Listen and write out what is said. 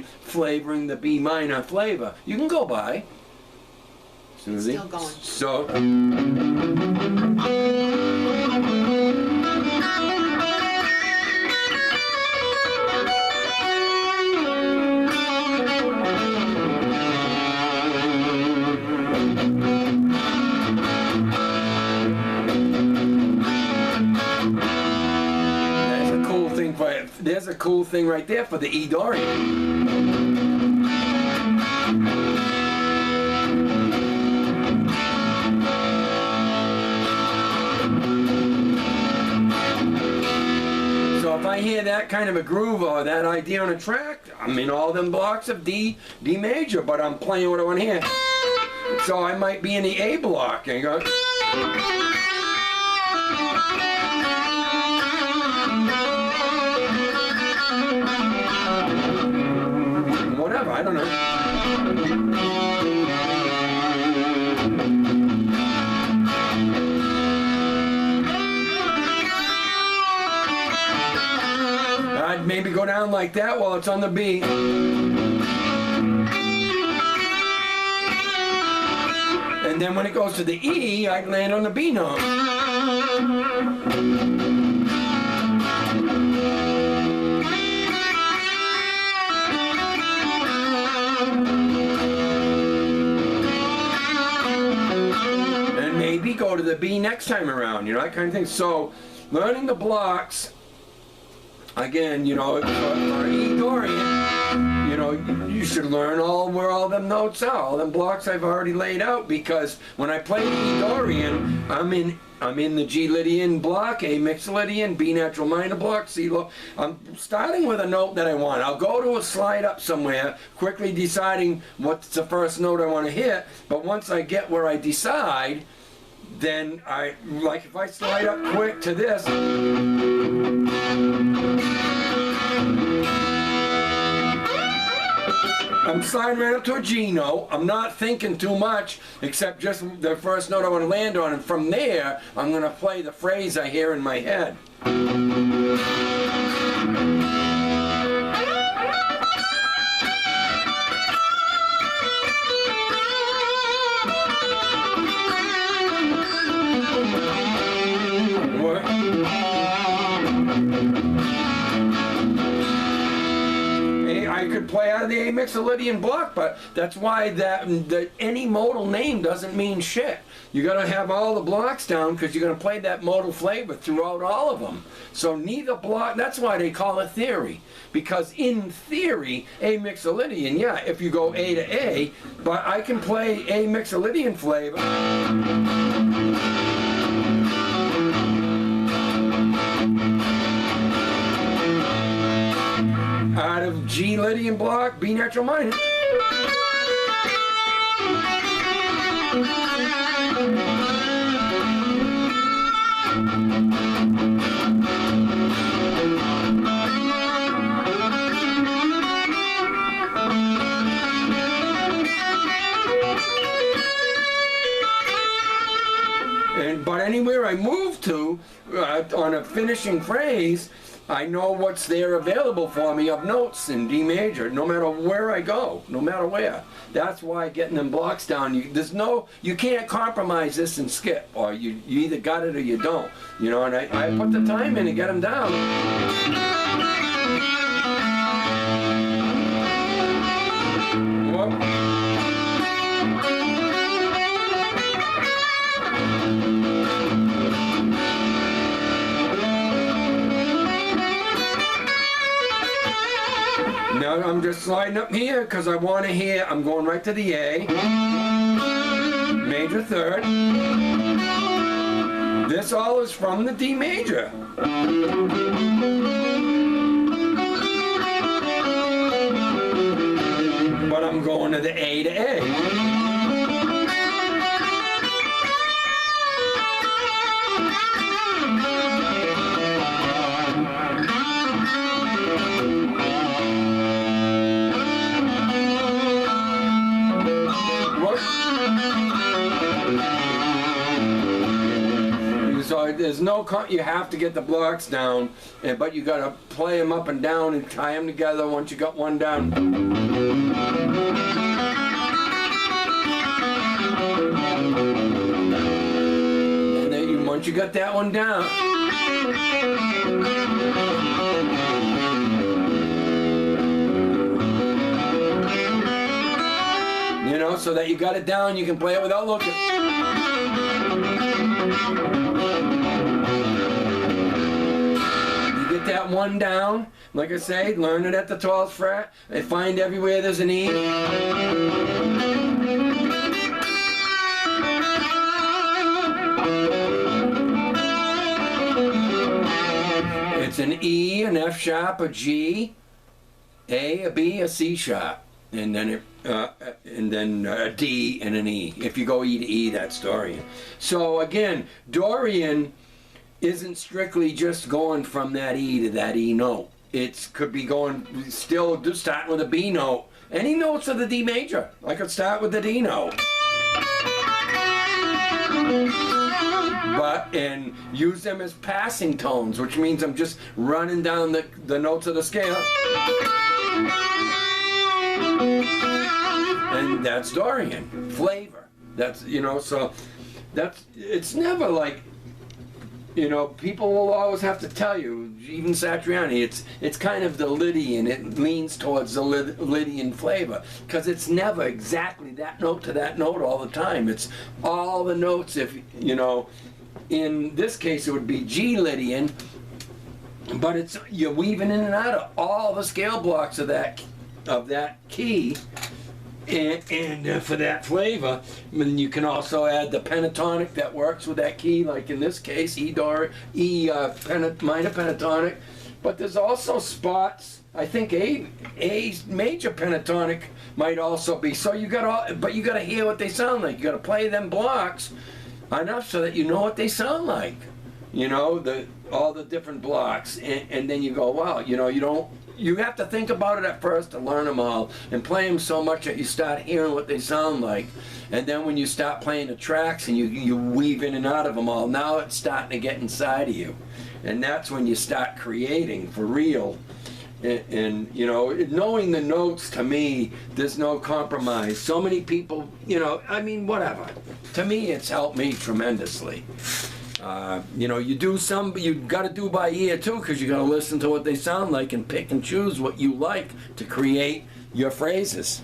flavoring the B minor flavor. You can go by. Susie? Still going. So. There's a cool thing right there for the E dorian. So if I hear that kind of a groove or that idea on a track, I'm in all them blocks of D major, but I'm playing what I want to hear. So I might be in the A block and go. Whatever, I don't know. I'd maybe go down like that while it's on the B. And then when it goes to the E, I'd land on the B note. Maybe go to the B next time around, you know, that kind of thing. So, learning the blocks, again, you know, for E dorian, you know, you should learn where all them notes are, all them blocks I've already laid out, because when I play E dorian, I'm in the G Lydian block, A mixolydian, B natural minor block, C low. I'm starting with a note that I want. I'll go to a slide up somewhere, quickly deciding what's the first note I want to hit, but once I get where I decide, then like if I slide up quick to this, I'm sliding right up to a G note. I'm not thinking too much, except just the first note I want to land on, and from there, I'm going to play the phrase I hear in my head. I could play out of the A mixolydian block, but that's why that any modal name doesn't mean shit. You got to have all the blocks down because you're going to play that modal flavor throughout all of them. So neither block, that's why they call it theory. Because in theory, A mixolydian, yeah, if you go A to A, but I can play A mixolydian flavor. Out of G Lydian block, B natural minor. But anywhere I move to, on a finishing phrase, I know what's there available for me of notes in D major, no matter where I go, no matter where. That's why getting them blocks down, you can't compromise this and skip, or you either got it or you don't. You know, and I put the time in to get them down. Whoop. Now I'm just sliding up here because I want to hear, I'm going right to the A, major third. This all is from the D major. But I'm going to the A to A. So there's no you have to get the blocks down, but you got to play them up and down and tie them together once you got one down. And then once you got that one down, you know, so that you got it down, you can play it without looking. You get that one down, like I say, learn it at the 12th fret. I find everywhere there's an E. It's an E, an F sharp, a G, A, a B, a C sharp, and then a D and an E. If you go E to E, that's Dorian. So again, Dorian isn't strictly just going from that E to that E note. It could be going still just starting with a B note. Any notes of the D major. I could start with the D note. And use them as passing tones, which means I'm just running down the notes of the scale. And that's Dorian flavor. That's, you know, so that's, it's never like, you know, people will always have to tell you, even Satriani, it's kind of the Lydian. It leans towards the Lydian flavor, because it's never exactly that note to that note all the time. It's all the notes. If you know, in this case it would be G Lydian, but it's, you're weaving in and out of all the scale blocks of that key. And for that flavor, and you can also add the pentatonic that works with that key, like in this case, minor pentatonic. But there's also spots. I think A major pentatonic might also be. So you got but you got to hear what they sound like. You got to play them blocks enough so that you know what they sound like. You know, all the different blocks, and then you go, wow, you know, you have to think about it at first to learn them all and play them so much that you start hearing what they sound like. And then when you start playing the tracks and you weave in and out of them all, now it's starting to get inside of you. And that's when you start creating for real. And you know, knowing the notes, to me, there's no compromise. So many people, you know, I mean, whatever. To me, it's helped me tremendously. You know, you do some, but you got to do by ear too, because you got to listen to what they sound like and pick and choose what you like to create your phrases.